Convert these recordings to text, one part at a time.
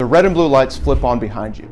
red and blue lights flip on behind you.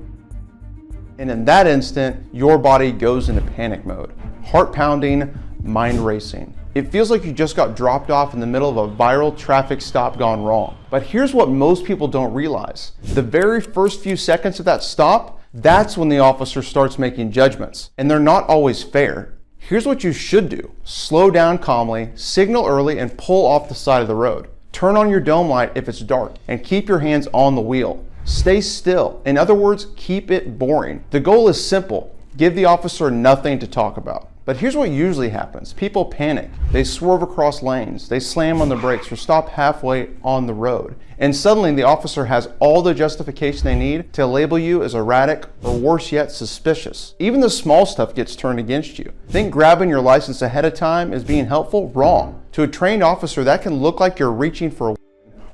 And in that instant, your body goes into panic mode. Heart pounding, mind racing. It feels like you just got dropped off in the middle of a viral traffic stop gone wrong. But here's what most people don't realize. The very first few seconds of that stop, that's when the officer starts making judgments. And they're not always fair. Here's what you should do. Slow down calmly, signal early, and pull off the side of the road. Turn on your dome light if it's dark, and keep your hands on the wheel. Stay still. In other words, keep it boring. The goal is simple. Give the officer nothing to talk about. But here's what usually happens. People panic. They swerve across lanes. They slam on the brakes or stop halfway on the road. And suddenly the officer has all the justification they need to label you as erratic or worse yet, suspicious. Even the small stuff gets turned against you. Think grabbing your license ahead of time is being helpful? Wrong. To a trained officer, that can look like you're reaching for a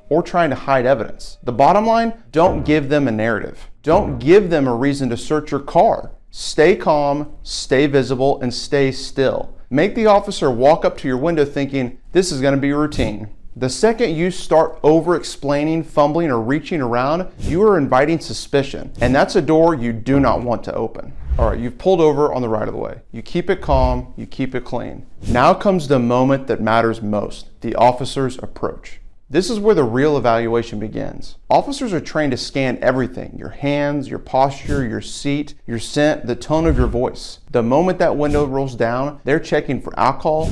or trying to hide evidence. The bottom line, don't give them a narrative. Don't give them a reason to search your car. Stay calm, stay visible, and stay still. Make the officer walk up to your window thinking, this is going to be routine. The second you start over-explaining, fumbling, or reaching around, you are inviting suspicion, and that's a door you do not want to open. All right, you've pulled over on the right of the way. You keep it calm, you keep it clean. Now comes the moment that matters most, the officer's approach. This is where the real evaluation begins. Officers are trained to scan everything, your hands, your posture, your seat, your scent, the tone of your voice. The moment that window rolls down, they're checking for alcohol,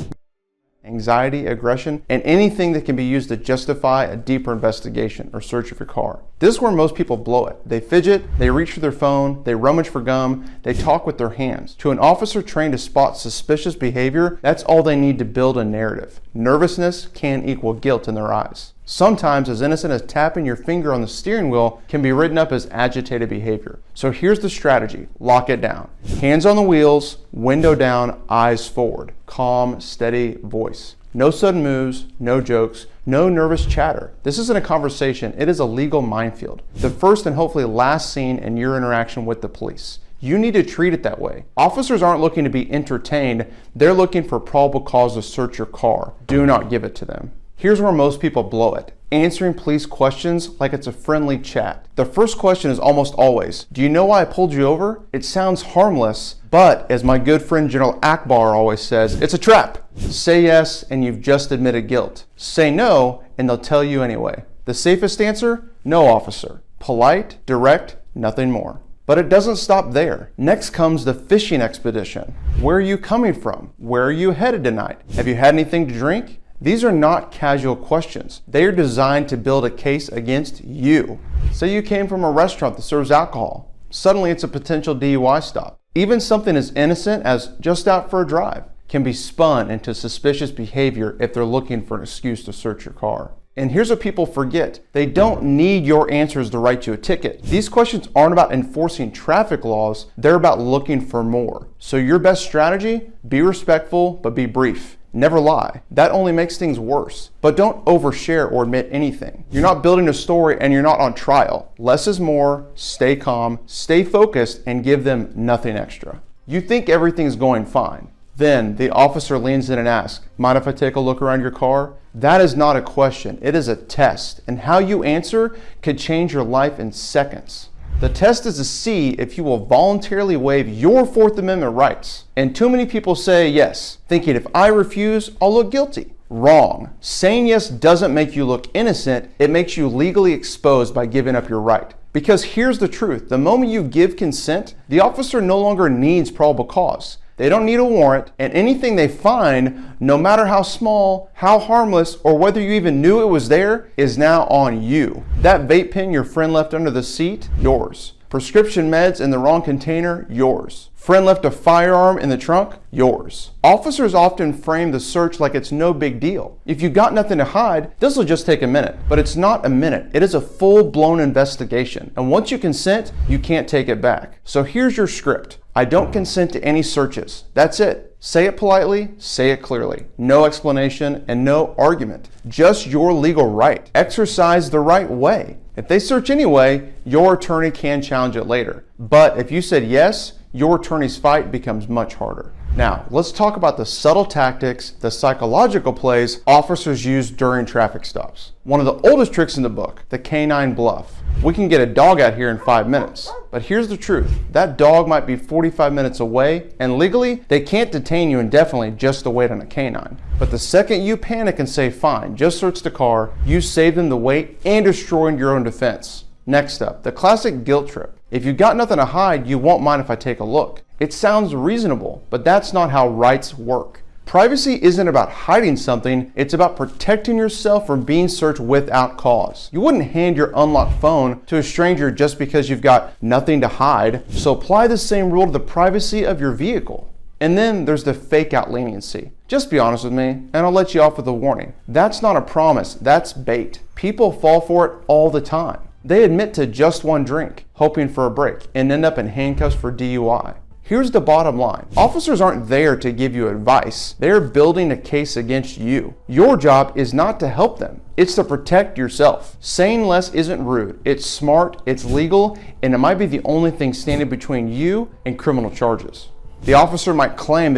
anxiety, aggression, and anything that can be used to justify a deeper investigation or search of your car. This is where most people blow it. They fidget, they reach for their phone, they rummage for gum, they talk with their hands. To an officer trained to spot suspicious behavior, that's all they need to build a narrative. Nervousness can equal guilt in their eyes. Sometimes as innocent as tapping your finger on the steering wheel can be written up as agitated behavior. So here's the strategy. Lock it down. Hands on the wheels, window down, eyes forward. Calm, steady voice. No sudden moves, no jokes, no nervous chatter. This isn't a conversation, it is a legal minefield. The first and hopefully last scene in your interaction with the police. You need to treat it that way. Officers aren't looking to be entertained, they're looking for probable cause to search your car. Do not give it to them. Here's where most people blow it. Answering police questions like it's a friendly chat. The first question is almost always, do you know why I pulled you over? It sounds harmless, but as my good friend General Akbar always says, it's a trap. Say yes and you've just admitted guilt. Say no and they'll tell you anyway. The safest answer? No, officer. Polite, direct, nothing more. But it doesn't stop there. Next comes the fishing expedition. Where are you coming from? Where are you headed tonight? Have you had anything to drink? These are not casual questions. They are designed to build a case against you. Say you came from a restaurant that serves alcohol. Suddenly it's a potential DUI stop. Even something as innocent as just out for a drive can be spun into suspicious behavior if they're looking for an excuse to search your car. And here's what people forget. They don't need your answers to write you a ticket. These questions aren't about enforcing traffic laws. They're about looking for more. So your best strategy, be respectful, but be brief. Never lie. That only makes things worse. But don't overshare or admit anything. You're not building a story and you're not on trial. Less is more, stay calm, stay focused, and give them nothing extra. You think everything's going fine. Then the officer leans in and asks, mind if I take a look around your car? That is not a question, it is a test. And how you answer could change your life in seconds. The test is to see if you will voluntarily waive your Fourth Amendment rights. And too many people say yes, thinking if I refuse, I'll look guilty. Wrong. Saying yes doesn't make you look innocent, it makes you legally exposed by giving up your right. Because here's the truth, the moment you give consent, the officer no longer needs probable cause. They don't need a warrant, and anything they find, no matter how small, how harmless, or whether you even knew it was there, is now on you. That vape pen your friend left under the seat, yours. Prescription meds in the wrong container, yours. Friend left a firearm in the trunk, yours. Officers often frame the search like it's no big deal. If you got nothing to hide, this will just take a minute. But it's not a minute, it is a full-blown investigation. And once you consent, you can't take it back. So here's your script. I don't consent to any searches. That's it. Say it politely, say it clearly. No explanation and no argument. Just your legal right. Exercise the right way. If they search anyway, your attorney can challenge it later. But if you said yes, your attorney's fight becomes much harder. Now, let's talk about the subtle tactics, the psychological plays officers use during traffic stops. One of the oldest tricks in the book, the canine bluff. We can get a dog out here in 5 minutes, but here's the truth. That dog might be 45 minutes away, and legally, they can't detain you indefinitely just to wait on a canine. But the second you panic and say, fine, just search the car, you save them the wait and destroying your own defense. Next up, the classic guilt trip. If you've got nothing to hide, you won't mind if I take a look. It sounds reasonable, but that's not how rights work. Privacy isn't about hiding something, it's about protecting yourself from being searched without cause. You wouldn't hand your unlocked phone to a stranger just because you've got nothing to hide, so apply the same rule to the privacy of your vehicle. And then there's the fake out leniency. Just be honest with me, and I'll let you off with a warning. That's not a promise, that's bait. People fall for it all the time. They admit to just one drink, hoping for a break, and end up in handcuffs for DUI. Here's the bottom line. Officers aren't there to give you advice. They're building a case against you. Your job is not to help them. It's to protect yourself. Saying less isn't rude. It's smart, it's legal, and it might be the only thing standing between you and criminal charges. The officer might claim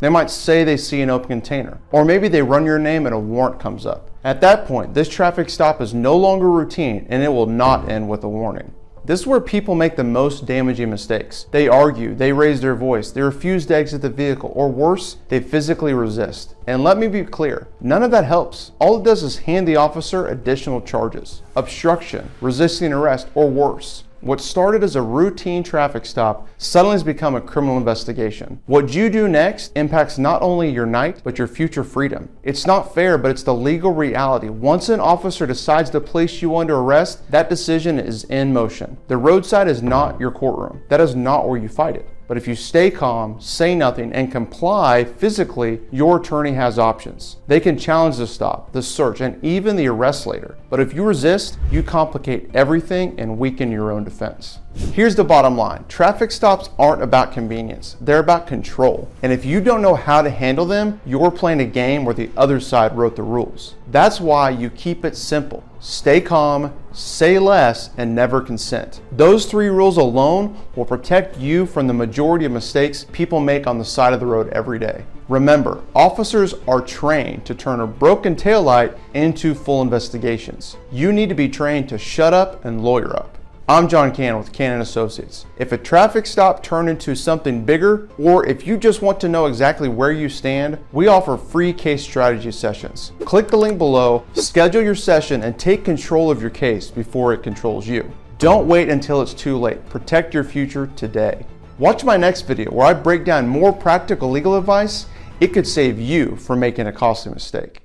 they might say they see an open container, or maybe they run your name and a warrant comes up. At that point, this traffic stop is no longer routine and it will not end with a warning. This is where people make the most damaging mistakes. They argue, they raise their voice, they refuse to exit the vehicle, or worse, they physically resist. And let me be clear, none of that helps. All it does is hand the officer additional charges: obstruction, resisting arrest, or worse. What started as a routine traffic stop suddenly has become a criminal investigation. What you do next impacts not only your night, but your future freedom. It's not fair, but it's the legal reality. Once an officer decides to place you under arrest, that decision is in motion. The roadside is not your courtroom. That is not where you fight it. But if you stay calm, say nothing, and comply physically, your attorney has options. They can challenge the stop, the search, and even the arrest later. But if you resist, you complicate everything and weaken your own defense. Here's the bottom line. Traffic stops aren't about convenience. They're about control. And if you don't know how to handle them, you're playing a game where the other side wrote the rules. That's why you keep it simple. Stay calm, say less, and never consent. Those 3 rules alone will protect you from the majority of mistakes people make on the side of the road every day. Remember, officers are trained to turn a broken taillight into full investigations. You need to be trained to shut up and lawyer up. I'm John Cannon with Cannon Associates. If a traffic stop turned into something bigger, or if you just want to know exactly where you stand, we offer free case strategy sessions. Click the link below, schedule your session, and take control of your case before it controls you. Don't wait until it's too late. Protect your future today. Watch my next video where I break down more practical legal advice. It could save you from making a costly mistake.